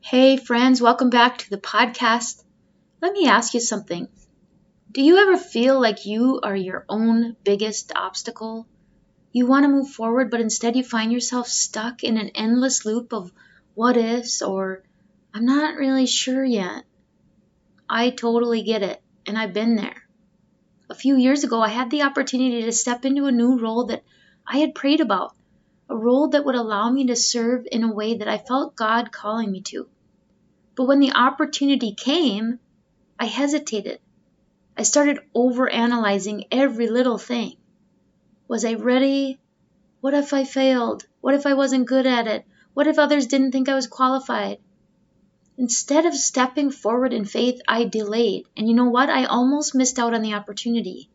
Hey friends, welcome back to the podcast. Let me ask you something. Do you ever feel like you are your own biggest obstacle? You want to move forward, but instead you find yourself stuck in an endless loop of what ifs or I'm not really sure yet. I totally get it, and I've been there. A few years ago, I had the opportunity to step into a new role that I had prayed about, a role that would allow me to serve in a way that I felt God calling me to. But when the opportunity came, I hesitated. I started overanalyzing every little thing. Was I ready? What if I failed? What if I wasn't good at it? What if others didn't think I was qualified? Instead of stepping forward in faith, I delayed. And you know what? I almost missed out on the opportunity.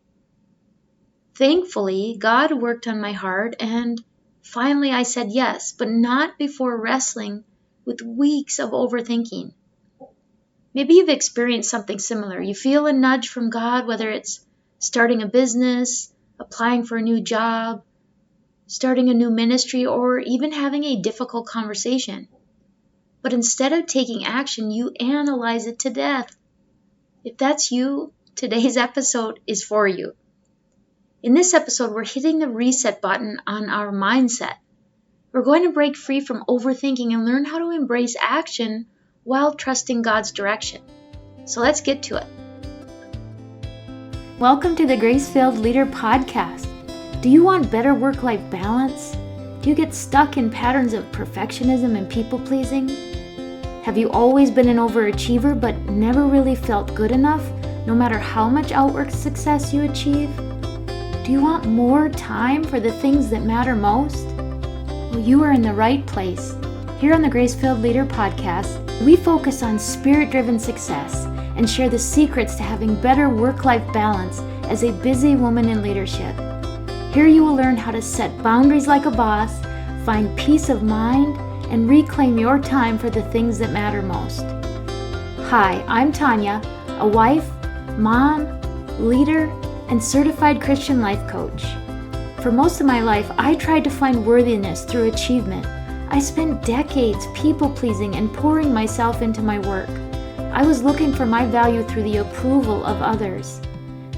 Thankfully, God worked on my heart and finally I said yes, but not before wrestling with weeks of overthinking. Maybe you've experienced something similar. You feel a nudge from God, whether it's starting a business, applying for a new job, starting a new ministry, or even having a difficult conversation. But instead of taking action, you analyze it to death. If that's you, today's episode is for you. In this episode, we're hitting the reset button on our mindset. We're going to break free from overthinking and learn how to embrace action while trusting God's direction. So let's get to it. Welcome to the Grace-Filled Leader Podcast. Do you want better work-life balance? Do you get stuck in patterns of perfectionism and people-pleasing? Have you always been an overachiever but never really felt good enough, no matter how much outward success you achieve? Do you want more time for the things that matter most? Well, you are in the right place. Here on the Grace-Filled Leader Podcast, we focus on spirit-driven success and share the secrets to having better work-life balance as a busy woman in leadership. Here you will learn how to set boundaries like a boss, find peace of mind, and reclaim your time for the things that matter most. Hi, I'm Tanya, a wife, mom, leader, and certified Christian life coach. For most of my life, I tried to find worthiness through achievement. I spent decades people-pleasing and pouring myself into my work. I was looking for my value through the approval of others.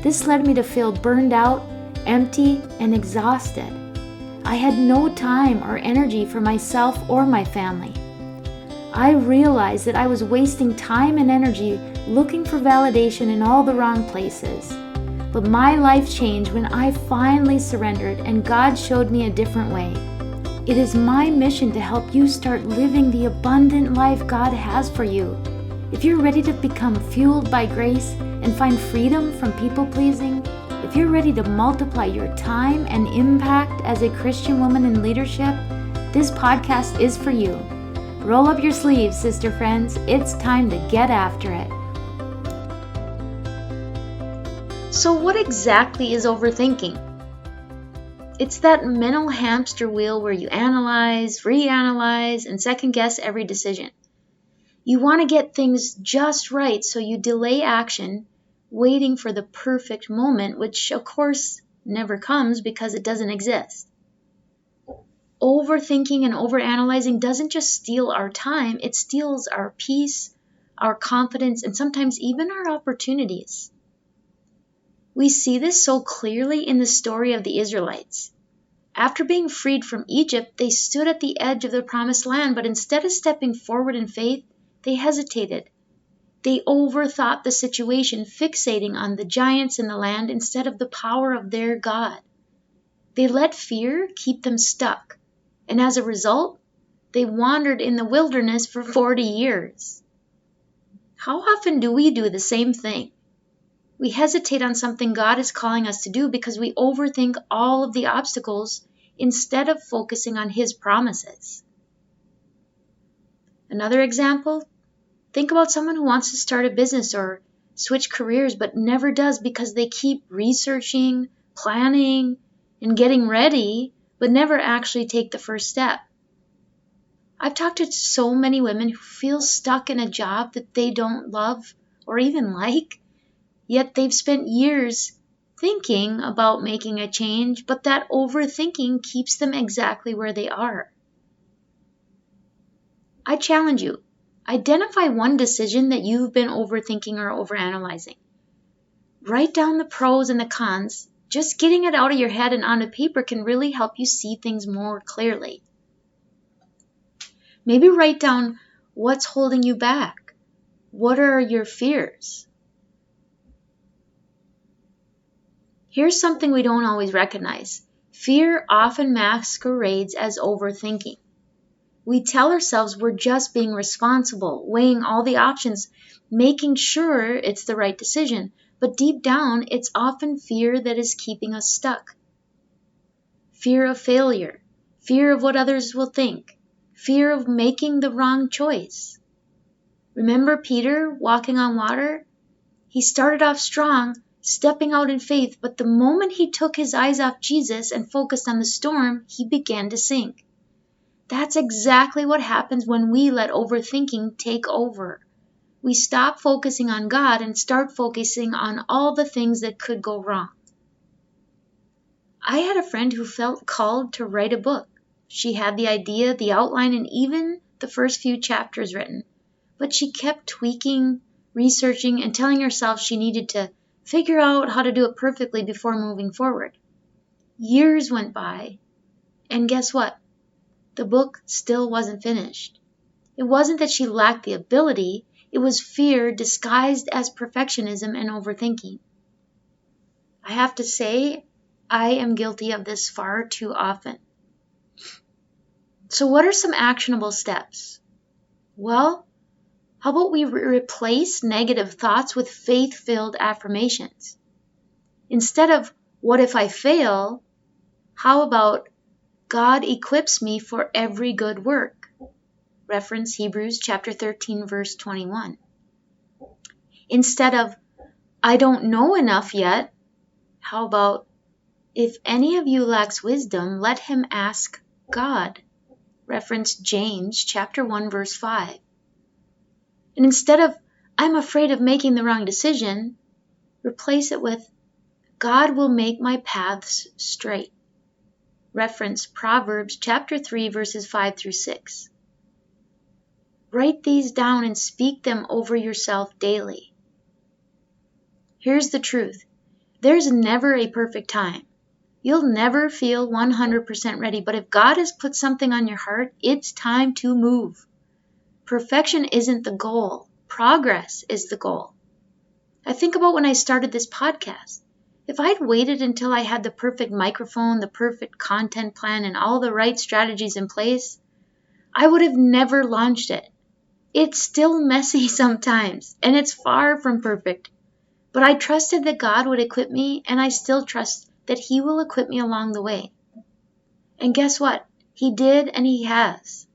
This led me to feel burned out, empty, and exhausted. I had no time or energy for myself or my family. I realized that I was wasting time and energy looking for validation in all the wrong places. But my life changed when I finally surrendered and God showed me a different way. It is my mission to help you start living the abundant life God has for you. If you're ready to become fueled by grace and find freedom from people-pleasing, if you're ready to multiply your time and impact as a Christian woman in leadership, this podcast is for you. Roll up your sleeves, sister friends. It's time to get after it. So what exactly is overthinking? It's that mental hamster wheel where you analyze, reanalyze, and second-guess every decision. You want to get things just right, so you delay action, waiting for the perfect moment, which of course never comes because it doesn't exist. Overthinking and overanalyzing doesn't just steal our time, it steals our peace, our confidence, and sometimes even our opportunities. We see this so clearly in the story of the Israelites. After being freed from Egypt, they stood at the edge of the promised land, but instead of stepping forward in faith, they hesitated. They overthought the situation, fixating on the giants in the land instead of the power of their God. They let fear keep them stuck, and as a result, they wandered in the wilderness for 40 years. How often do we do the same thing? We hesitate on something God is calling us to do because we overthink all of the obstacles instead of focusing on His promises. Another example, think about someone who wants to start a business or switch careers but never does because they keep researching, planning, and getting ready but never actually take the first step. I've talked to so many women who feel stuck in a job that they don't love or even like. Yet they've spent years thinking about making a change, but that overthinking keeps them exactly where they are. I challenge you. Identify one decision that you've been overthinking or overanalyzing. Write down the pros and the cons. Just getting it out of your head and onto paper can really help you see things more clearly. Maybe write down what's holding you back. What are your fears? Here's something we don't always recognize. Fear often masquerades as overthinking. We tell ourselves we're just being responsible, weighing all the options, making sure it's the right decision. But deep down, it's often fear that is keeping us stuck. Fear of failure, fear of what others will think, fear of making the wrong choice. Remember Peter walking on water? He started off strong, stepping out in faith, but the moment he took his eyes off Jesus and focused on the storm, he began to sink. That's exactly what happens when we let overthinking take over. We stop focusing on God and start focusing on all the things that could go wrong. I had a friend who felt called to write a book. She had the idea, the outline, and even the first few chapters written. But she kept tweaking, researching, and telling herself she needed to figure out how to do it perfectly before moving forward. Years went by, and guess what? The book still wasn't finished. It wasn't that she lacked the ability, it was fear disguised as perfectionism and overthinking. I have to say, I am guilty of this far too often. So what are some actionable steps? Well, how about we replace negative thoughts with faith-filled affirmations? Instead of, what if I fail? How about, God equips me for every good work? Reference Hebrews chapter 13, verse 21. Instead of, I don't know enough yet, how about, if any of you lacks wisdom, let him ask God. Reference James chapter 1, verse 5. And instead of, I'm afraid of making the wrong decision, replace it with, God will make my paths straight. Reference Proverbs chapter 3, verses 5 through 6. Write these down and speak them over yourself daily. Here's the truth. There's never a perfect time. You'll never feel 100% ready, but if God has put something on your heart, it's time to move. Perfection isn't the goal. Progress is the goal. I think about when I started this podcast. If I'd waited until I had the perfect microphone, the perfect content plan, and all the right strategies in place, I would have never launched it. It's still messy sometimes, and it's far from perfect. But I trusted that God would equip me, and I still trust that He will equip me along the way. And guess what? He did, and He has.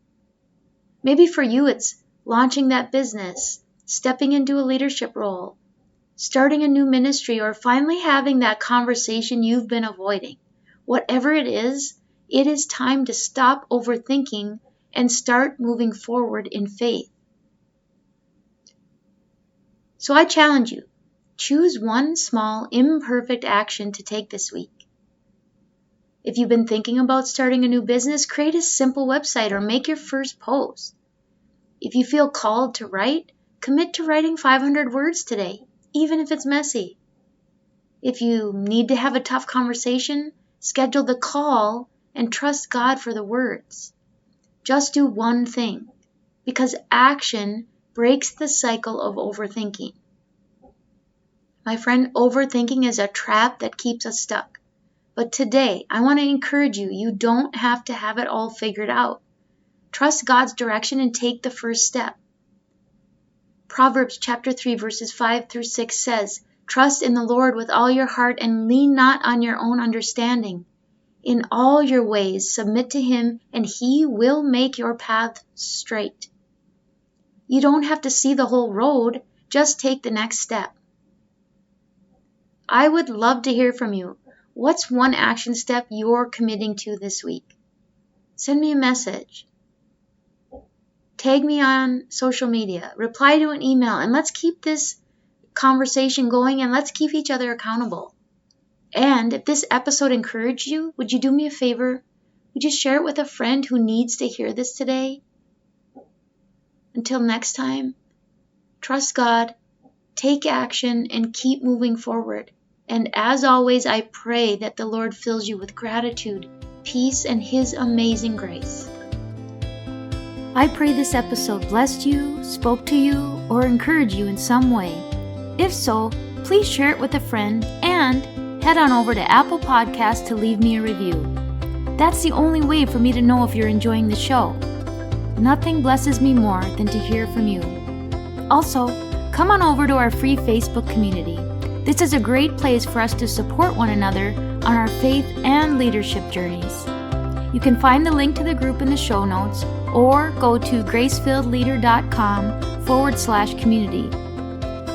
Maybe for you it's launching that business, stepping into a leadership role, starting a new ministry, or finally having that conversation you've been avoiding. Whatever it is time to stop overthinking and start moving forward in faith. So I challenge you, choose one small, imperfect action to take this week. If you've been thinking about starting a new business, create a simple website or make your first post. If you feel called to write, commit to writing 500 words today, even if it's messy. If you need to have a tough conversation, schedule the call and trust God for the words. Just do one thing, because action breaks the cycle of overthinking. My friend, overthinking is a trap that keeps us stuck. But today, I want to encourage you, you don't have to have it all figured out. Trust God's direction and take the first step. Proverbs chapter 3, verses 5 through 6 says, Trust in the Lord with all your heart and lean not on your own understanding. In all your ways submit to Him, and He will make your path straight. You don't have to see the whole road, just take the next step. I would love to hear from you. What's one action step you're committing to this week? Send me a message. Tag me on social media. Reply to an email. And let's keep this conversation going and let's keep each other accountable. And if this episode encouraged you, would you do me a favor? Would you share it with a friend who needs to hear this today? Until next time, trust God, take action, and keep moving forward. And as always, I pray that the Lord fills you with gratitude, peace, and His amazing grace. I pray this episode blessed you, spoke to you, or encouraged you in some way. If so, please share it with a friend and head on over to Apple Podcasts to leave me a review. That's the only way for me to know if you're enjoying the show. Nothing blesses me more than to hear from you. Also, come on over to our free Facebook community. This is a great place for us to support one another on our faith and leadership journeys. You can find the link to the group in the show notes or go to gracefilledleader.com/community.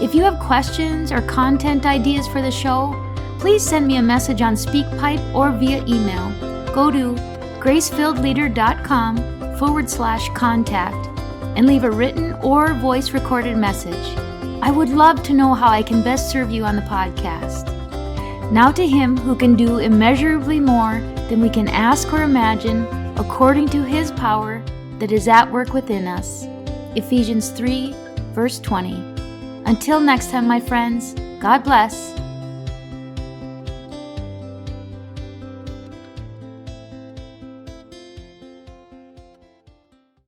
If you have questions or content ideas for the show, please send me a message on SpeakPipe or via email. Go to gracefilledleader.com/contact and leave a written or voice recorded message. I would love to know how I can best serve you on the podcast. Now to Him who can do immeasurably more than we can ask or imagine, according to His power that is at work within us. Ephesians 3, verse 20. Until next time, my friends, God bless.